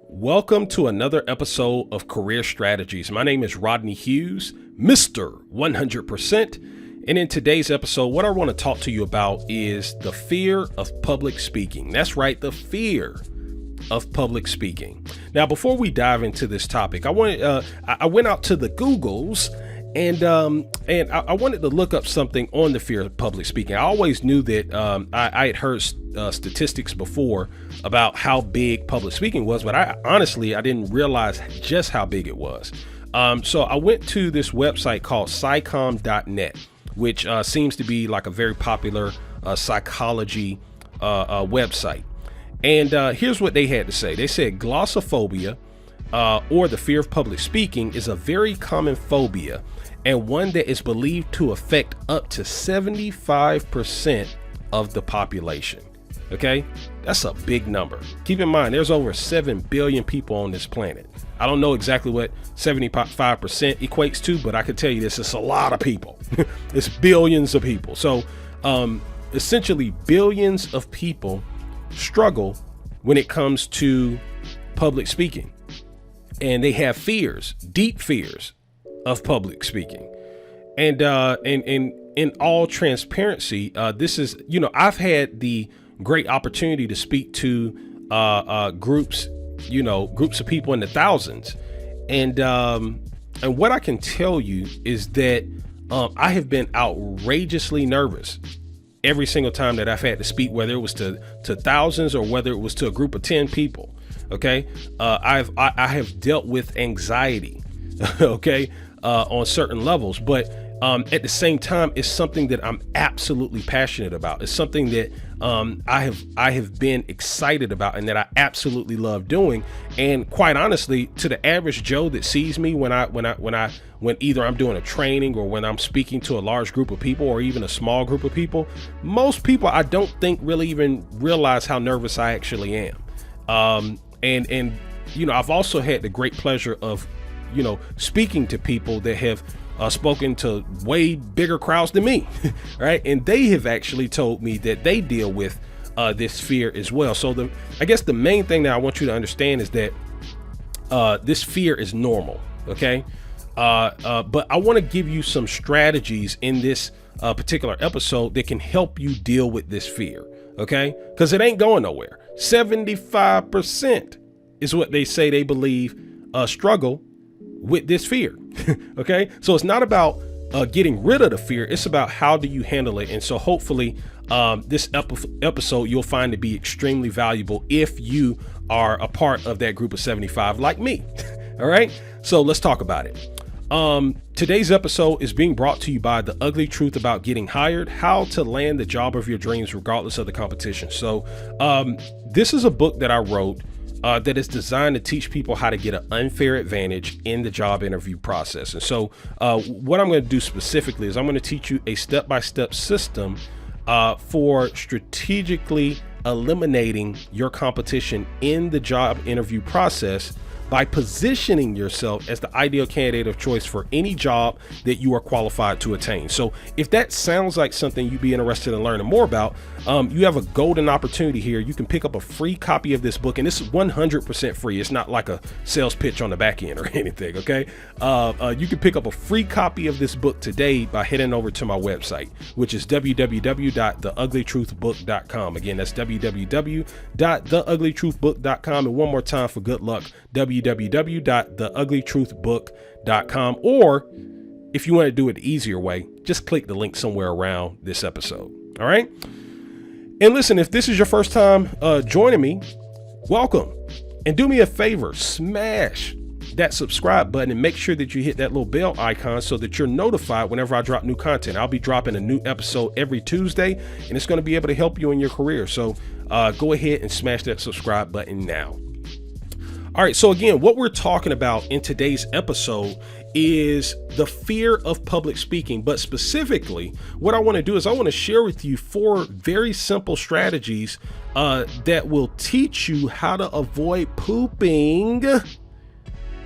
Welcome to another episode of Career Strategies. My name is Rodney Hughes, Mr. 100%. And in today's episode, what I want to talk to you about is the fear of public speaking. That's right, the fear of public speaking. Now, before we dive into this topic, I went out to the Googles and I wanted to look up something on the fear of public speaking. I always knew that I had heard statistics before about how big public speaking was, but I didn't realize just how big it was. So I went to this website called psycom.net, which seems to be like a very popular psychology website. And here's what they had to say. They said glossophobia, or the fear of public speaking, is a very common phobia and one that is believed to affect up to 75% of the population. Okay, that's a big number. Keep in mind, there's over 7 billion people on this planet. I don't know exactly what 75% equates to, but I can tell you this, it's a lot of people. It's billions of people. So essentially billions of people struggle when it comes to public speaking. And they have fears, deep fears of public speaking. And in all transparency, this is, I've had the great opportunity to speak to groups of people in the thousands. And what I can tell you is that I have been outrageously nervous every single time that I've had to speak, whether it was to thousands or whether it was to a group of 10 people. Okay. I have dealt with anxiety, okay, on certain levels, but at the same time, it's something that I'm absolutely passionate about. It's something that I have been excited about and that I absolutely love doing. And quite honestly, to the average Joe that sees me when either I'm doing a training or when I'm speaking to a large group of people or even a small group of people, most people I don't think really even realize how nervous I actually am. And I've also had the great pleasure of, speaking to people that have spoken to way bigger crowds than me, right? And they have actually told me that they deal with this fear as well. So I guess the main thing that I want you to understand is that this fear is normal, okay? But I want to give you some strategies in this particular episode that can help you deal with this fear, okay? Because it ain't going nowhere. 75% is what they say they believe struggle with this fear. Okay, so it's not about getting rid of the fear, it's about how do you handle it. And so hopefully this episode you'll find to be extremely valuable if you are a part of that group of 75 like me. All right, so let's talk about it. Today's episode is being brought to you by The Ugly Truth About Getting Hired: How to Land the Job of Your Dreams Regardless of the Competition. So this is a book that I wrote that is designed to teach people how to get an unfair advantage in the job interview process. And so what I'm going to do specifically is I'm going to teach you a step-by-step system for strategically eliminating your competition in the job interview process by positioning yourself as the ideal candidate of choice for any job that you are qualified to attain. So if that sounds like something you'd be interested in learning more about, you have a golden opportunity here. You can pick up a free copy of this book, and this is 100% free. It's not like a sales pitch on the back end or anything, okay? You can pick up a free copy of this book today by heading over to my website, which is www.theuglytruthbook.com. Again, that's www.theuglytruthbook.com. And one more time for good luck, www.theuglytruthbook.com. Or if you want to do it the easier way, just click the link somewhere around this episode. All right. And listen, if this is your first time joining me, welcome. And do me a favor, smash that subscribe button and make sure that you hit that little bell icon so that you're notified whenever I drop new content. I'll be dropping a new episode every Tuesday, and it's going to be able to help you in your career. So go ahead and smash that subscribe button now. All right, so again, what we're talking about in today's episode is the fear of public speaking. But specifically, what I want to do is I want to share with you 4 very simple strategies that will teach you how to avoid pooping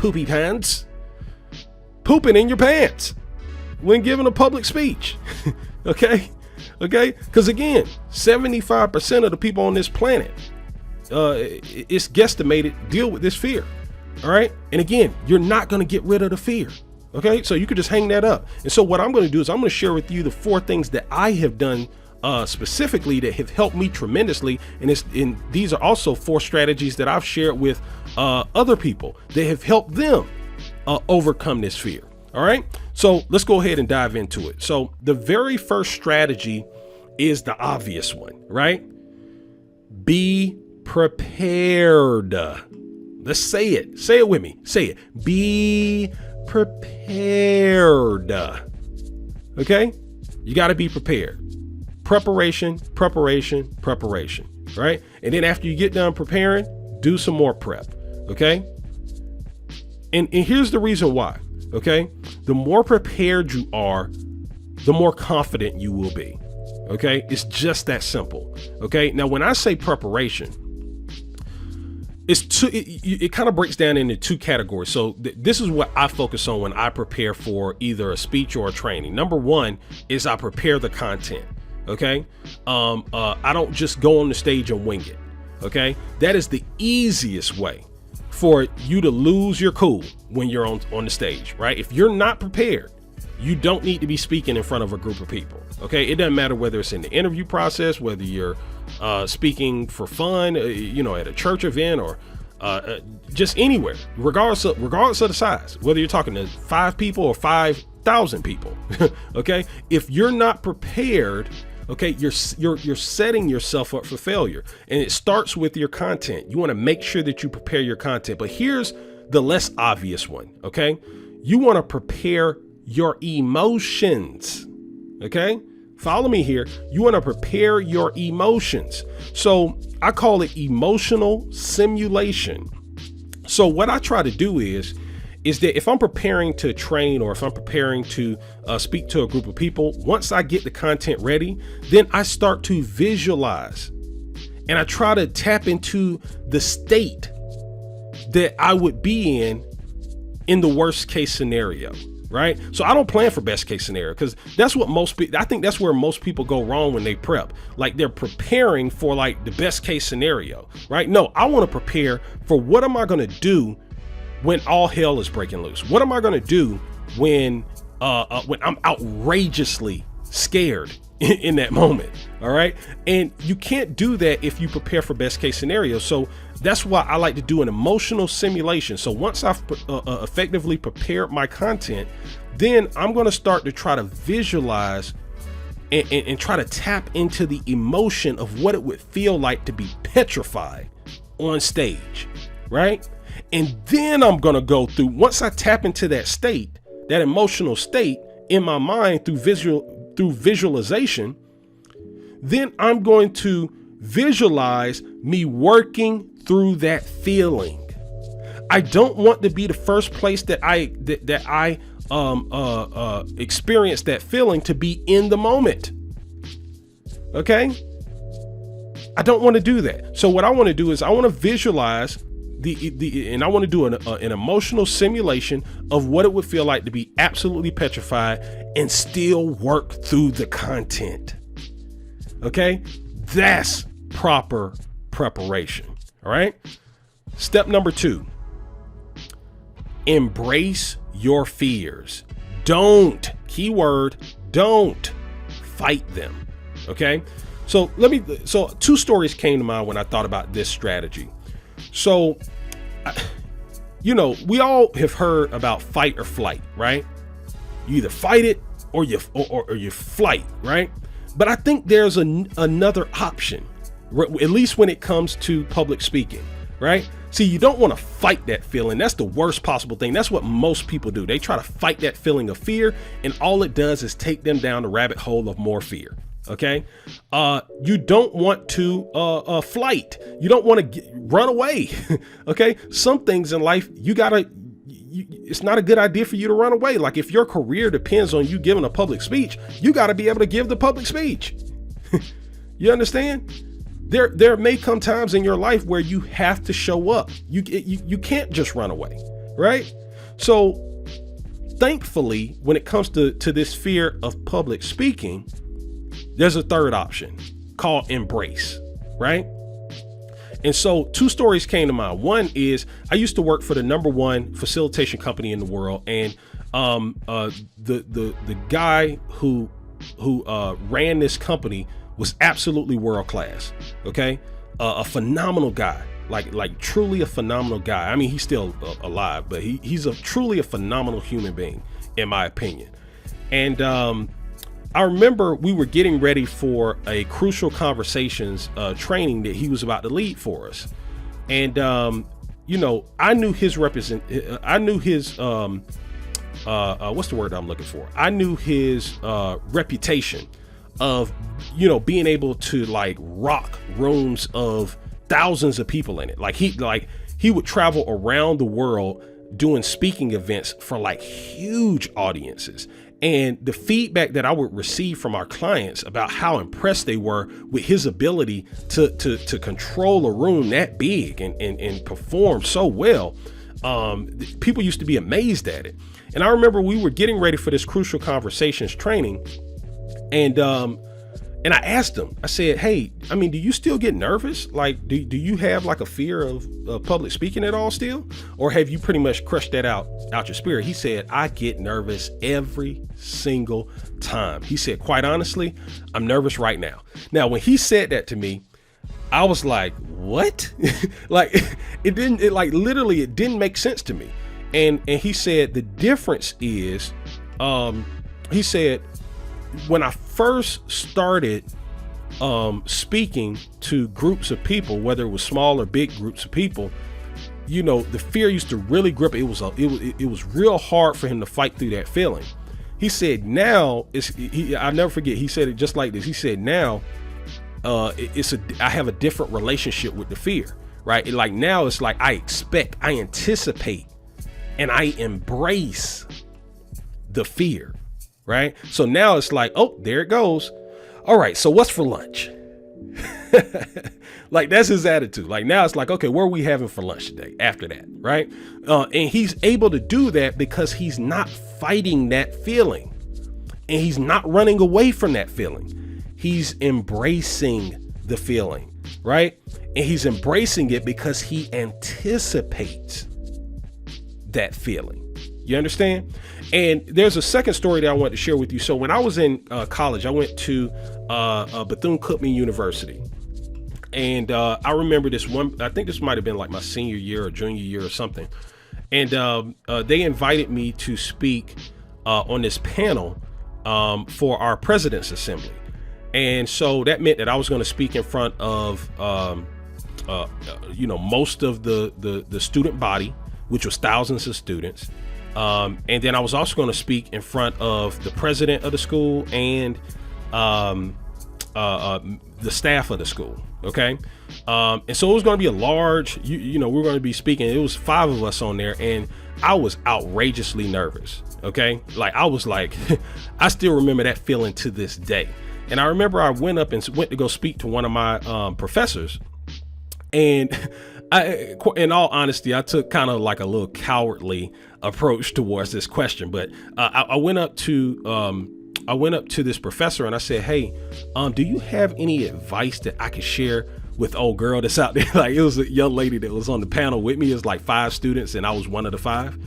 in your pants when giving a public speech. Okay? Because again, 75% of the people on this planet it's guesstimated, deal with this fear. All right. And again, you're not going to get rid of the fear. Okay. So you could just hang that up. And so what I'm going to do is I'm going to share with you the 4 things that I have done specifically that have helped me tremendously. And these are also 4 strategies that I've shared with other people that have helped them overcome this fear. All right. So let's go ahead and dive into it. So the very first strategy is the obvious one, right? Be prepared. Let's say it. Say it with me. Say it. Be prepared. Okay? You got to be prepared. Preparation, preparation, preparation, right? And then after you get done preparing, do some more prep. Okay? And here's the reason why. Okay? The more prepared you are, the more confident you will be. Okay? It's just that simple. Okay? Now, when I say preparation, it kind of breaks down into 2 categories. So this is what I focus on when I prepare for either a speech or a training. Number 1 is I prepare the content. Okay. I don't just go on the stage and wing it. Okay. That is the easiest way for you to lose your cool when you're on the stage, right? If you're not prepared, you don't need to be speaking in front of a group of people. Okay. It doesn't matter whether it's in the interview process, whether you're speaking for fun, at a church event or just anywhere, regardless of the size, whether you're talking to 5 people or 5,000 people. Okay. If you're not prepared, okay, you're setting yourself up for failure. And it starts with your content. You want to make sure that you prepare your content. But here's the less obvious one. Okay. You want to prepare your emotions. Okay. Follow me here. You want to prepare your emotions. So I call it emotional simulation. So what I try to do is that if I'm preparing to train or if I'm preparing to speak to a group of people, once I get the content ready, then I start to visualize and I try to tap into the state that I would be in the worst case scenario. Right. So I don't plan for best case scenario because that's what I think that's where most people go wrong when they prep. Like they're preparing for like the best case scenario. Right. No, I want to prepare for what am I going to do when all hell is breaking loose? What am I going to do when I'm outrageously scared in that moment? All right. And you can't do that if you prepare for best case scenario. So that's why I like to do an emotional simulation. So once I've effectively prepared my content, then I'm going to start to try to visualize and try to tap into the emotion of what it would feel like to be petrified on stage. Right. And then I'm going to go through, once I tap into that state, that emotional state in my mind through visualization, then I'm going to visualize me working through that feeling. I don't want to be the first place that I experience that feeling to be in the moment. Okay. I don't want to do that. So what I want to do is I want to visualize and I want to do an emotional simulation of what it would feel like to be absolutely petrified and still work through the content. Okay. That's proper preparation. All right. Step number 2, embrace your fears. Don't, keyword, don't fight them. Okay. So 2 stories came to mind when I thought about this strategy. So, we all have heard about fight or flight, right? You either fight it or you flight, right? But I think there's another option, at least when it comes to public speaking, right? See, you don't want to fight that feeling. That's the worst possible thing. That's what most people do. They try to fight that feeling of fear, and all it does is take them down the rabbit hole of more fear. Okay. You don't want to flight. You don't want to run away. Okay. Some things in life, it's not a good idea for you to run away. Like if your career depends on you giving a public speech, you got to be able to give the public speech. You understand? There may come times in your life where you have to show up. You can't just run away. Right. So thankfully, when it comes to this fear of public speaking, there's a third option called embrace, right? And so two stories came to mind. One is I used to work for the #1 facilitation company in the world. And the guy who ran this company was absolutely world class. Okay. A phenomenal guy, like truly a phenomenal guy. I mean, he's still alive, but he's truly a phenomenal human being, in my opinion. And I remember we were getting ready for a crucial conversations training that he was about to lead for us. And, I knew his what's the word I'm looking for? I knew his reputation of, being able to like rock rooms of thousands of people in it. Like he would travel around the world doing speaking events for like huge audiences. And the feedback that I would receive from our clients about how impressed they were with his ability to control a room that big and perform so well, people used to be amazed at it. And I remember we were getting ready for this crucial conversations training, and I asked him, I said, hey, I mean, do you still get nervous? Like, do you have like a fear of public speaking at all still? Or have you pretty much crushed that out your spirit? He said, I get nervous every single time. He said, quite honestly, I'm nervous right now. Now, when he said that to me, I was like, what? Like, it didn't make sense to me. And he said, the difference is, he said, when I first started speaking to groups of people, whether it was small or big groups of people, the fear used to really grip. It was real hard for him to fight through that feeling. He said now I'll never forget. He said it just like this. He said now I have a different relationship with the fear, right? Like now it's like I anticipate, and I embrace the fear. Right. So now it's like, oh, there it goes. All right. So what's for lunch? Like that's his attitude. Like now it's like, OK, where are we having for lunch today after that? Right. And he's able to do that because he's not fighting that feeling, and he's not running away from that feeling. He's embracing the feeling. Right. And he's embracing it because he anticipates that feeling. You understand? And there's a second story that I want to share with you. So when I was in college, I went to Bethune-Cookman University. And I remember this one, I think this might have been like my senior year or junior year or something. And they invited me to speak on this panel for our president's assembly. And so that meant that I was going to speak in front of, most of the student body, which was thousands of students. And then I was also going to speak in front of the president of the school and the staff of the school. OK. And so it was going to be a large, we're going to be speaking. It was 5 of us on there, and I was outrageously nervous. OK. Like I was like, I still remember that feeling to this day. And I remember I went to go speak to one of my professors, and in all honesty, I took kind of like a little cowardly approach towards this question. But I went up to this professor and I said, hey, do you have any advice that I could share with old girl that's out there? Like it was a young lady that was on the panel with me. It was like 5 students and I was one of the 5.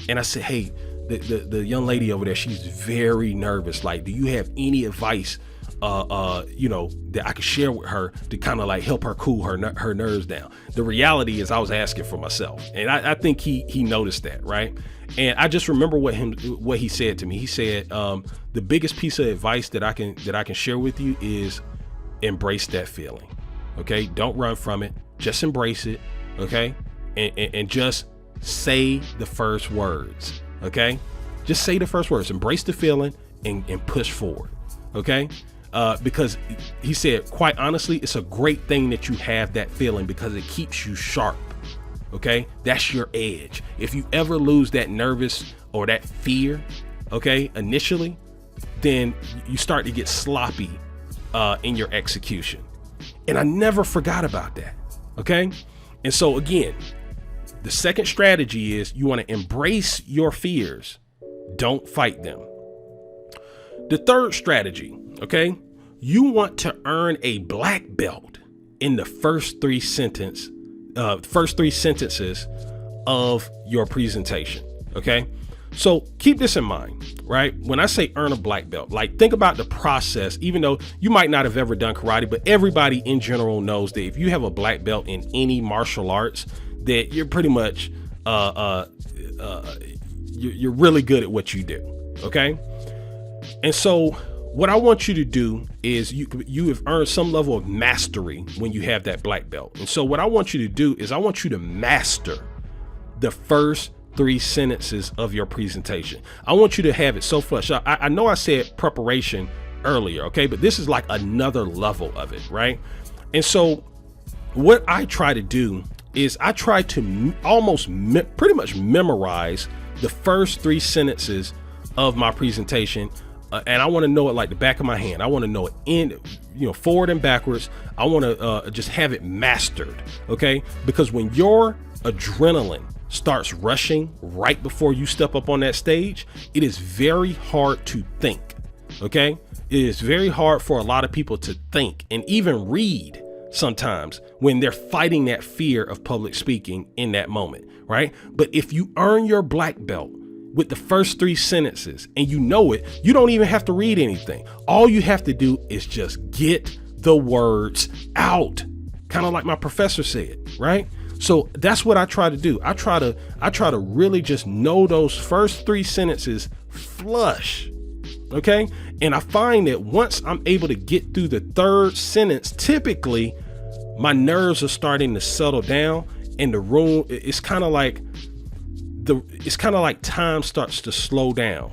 And I said, hey, the young lady over there, she's very nervous. Like, do you have any advice that I could share with her to kind of like help her cool her nerves down? The reality is I was asking for myself, and I think he noticed that, right? And I just remember what he said to me. He said, the biggest piece of advice that I can share with you is embrace that feeling. Okay, don't run from it. Just embrace it. Okay, and just say the first words. Okay, just say the first words. Embrace the feeling and push forward. Okay. Because he said, quite honestly, it's a great thing that you have that feeling because it keeps you sharp. OK, that's your edge. If you ever lose that nervous or that fear, OK, initially, then you start to get sloppy in your execution. And I never forgot about that. OK, and so, again, the second strategy is you want to embrace your fears. Don't fight them. The third strategy, okay, you want to earn a black belt in the first three sentences of your presentation. Okay. So keep this in mind, right? When I say earn a black belt, like think about the process, even though you might not have ever done karate, but everybody in general knows that if you have a black belt in any martial arts, that you're pretty much, you're really good at what you do. Okay. And so what I want you to do is you have earned some level of mastery when you have that black belt. And so what I want you to do is I want you to master the first three sentences of your presentation. I want you to have it so flush. I know I said preparation earlier, okay, but this is like another level of it, right? And so what I try to do is I try to pretty much memorize the first three sentences of my presentation. And I want to know it like the back of my hand. I want to know it forward and backwards. I want to just have it mastered. Okay. Because when your adrenaline starts rushing right before you step up on that stage, it is very hard to think. Okay. It is very hard for a lot of people to think and even read sometimes when they're fighting that fear of public speaking in that moment. Right. But if you earn your black belt with the first three sentences and you know it, you don't even have to read anything. All you have to do is just get the words out. Kind of like my professor said, right? So that's what I try to do. I try to really just know those first three sentences flush. Okay. And I find that once I'm able to get through the third sentence, typically my nerves are starting to settle down and the room, it's kind of like time starts to slow down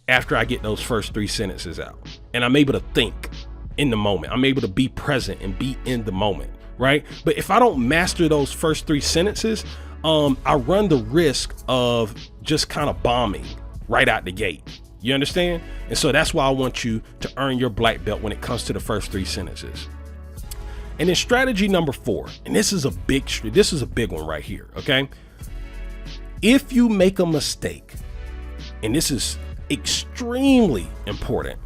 after I get those first three sentences out, and I'm able to think in the moment. I'm able to be present and be in the moment, right? But if I don't master those first three sentences, I run the risk of just kind of bombing right out the gate. You understand? And so that's why I want you to earn your black belt when it comes to the first three sentences. And then strategy number 4, and this is a big one right here. Okay. If you make a mistake, and this is extremely important,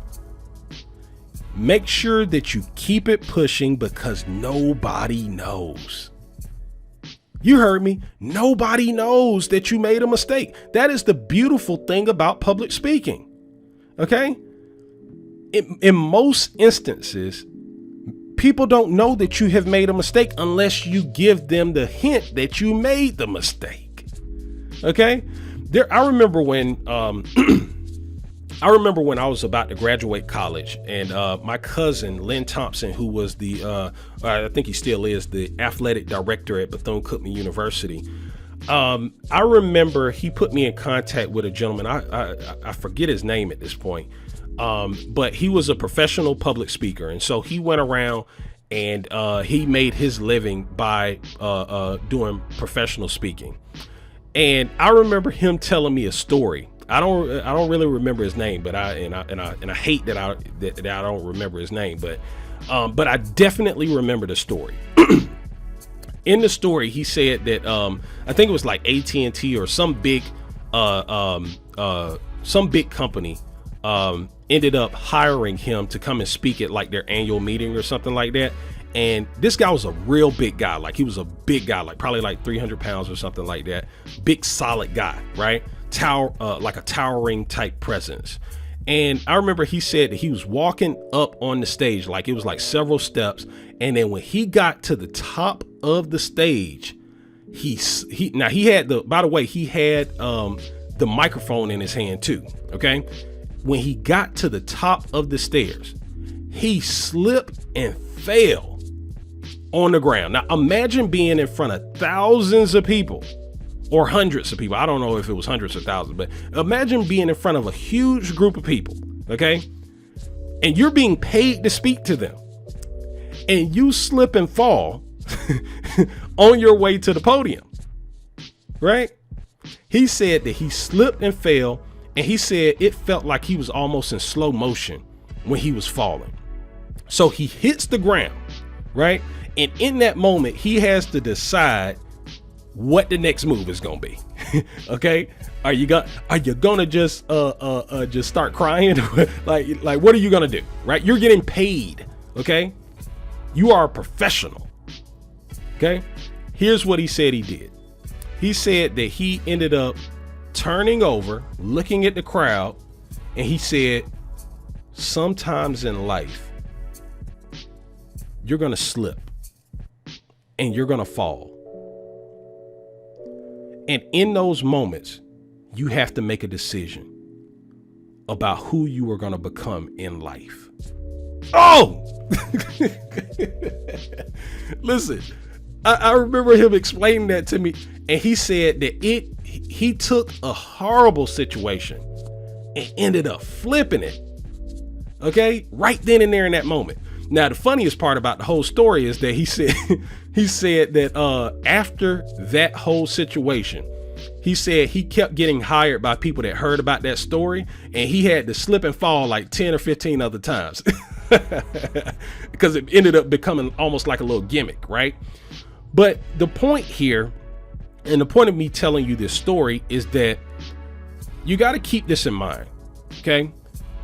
make sure that you keep it pushing because nobody knows. You heard me. Nobody knows that you made a mistake. That is the beautiful thing about public speaking. Okay. In most instances, people don't know that you have made a mistake unless you give them the hint that you made the mistake. Okay. I remember when I was about to graduate college, and my cousin Lynn Thompson, who was I think he still is the athletic director at Bethune-Cookman University. I remember he put me in contact with a gentleman. I forget his name at this point. But he was a professional public speaker. And so he went around and he made his living by doing professional speaking. And I remember him telling me a story. I don't really remember his name, but I hate that I don't remember his name, but I definitely remember the story. In the story, he said that I think it was like AT&T or some big company ended up hiring him to come and speak at like their annual meeting or something like that. And this guy was a real big guy. Like he was a big guy, like probably like 300 pounds or something like that. Big, solid guy, right? Like a towering type presence. And I remember he said that he was walking up on the stage, like it was like several steps. And then when he got to the top of the stage, he had the microphone in his hand too. Okay. When he got to the top of the stairs, he slipped and fell on the ground. Now imagine being in front of thousands of people or hundreds of people. I don't know if it was hundreds or thousands, but imagine being in front of a huge group of people. Okay. And you're being paid to speak to them and you slip and fall on your way to the podium. Right. He said that he slipped and fell, and he said it felt like he was almost in slow motion when he was falling. So he hits the ground, right? And in that moment, he has to decide what the next move is going to be. Okay. Are you gonna just start crying? like what are you going to do? Right. You're getting paid. Okay. You are a professional. Okay. Here's what he said he did. He said that he ended up turning over, looking at the crowd, and he said, sometimes in life, you're going to slip and you're going to fall. And in those moments, you have to make a decision about who you are going to become in life. Oh, listen, I remember him explaining that to me. And he said that he took a horrible situation and ended up flipping it. Okay. Right then and there in that moment. Now, the funniest part about the whole story is that he said that after that whole situation, he said he kept getting hired by people that heard about that story, and he had to slip and fall like 10 or 15 other times because it ended up becoming almost like a little gimmick, right? But the point here, and the point of me telling you this story, is that you got to keep this in mind, okay?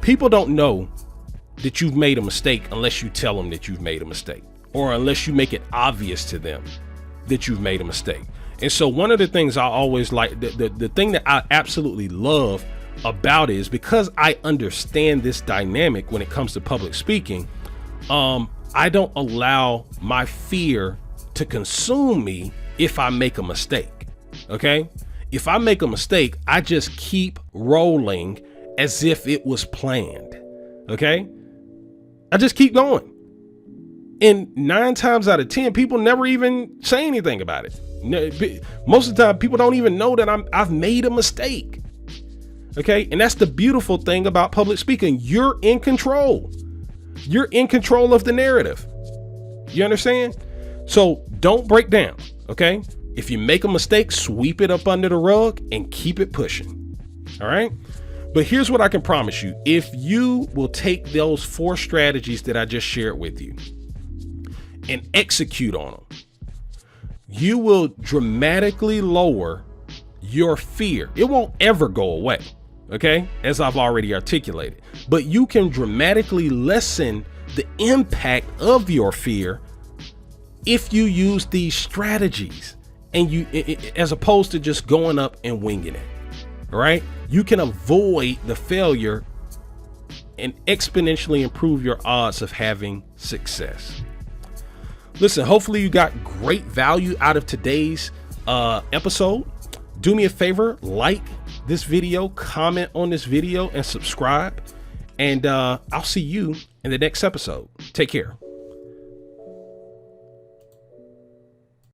People don't know that you've made a mistake unless you tell them that you've made a mistake, or unless you make it obvious to them that you've made a mistake. And so one of the things I always like, the thing that I absolutely love about it is because I understand this dynamic when it comes to public speaking, I don't allow my fear to consume me if I make a mistake. Okay. If I make a mistake, I just keep rolling as if it was planned. Okay. I just keep going. And 9 times out of 10, people never even say anything about it. Most of the time, people don't even know that I've made a mistake. Okay. And that's the beautiful thing about public speaking. You're in control. You're in control of the narrative. You understand? So don't break down. Okay. If you make a mistake, sweep it up under the rug and keep it pushing. All right. But here's what I can promise you. If you will take those 4 strategies that I just shared with you and execute on them, you will dramatically lower your fear. It won't ever go away. Okay. As I've already articulated, but you can dramatically lessen the impact of your fear if you use these strategies, and as opposed to just going up and winging it. All right. You can avoid the failure and exponentially improve your odds of having success. Listen, hopefully you got great value out of today's episode. Do me a favor, like this video, comment on this video, and subscribe. And I'll see you in the next episode. Take care.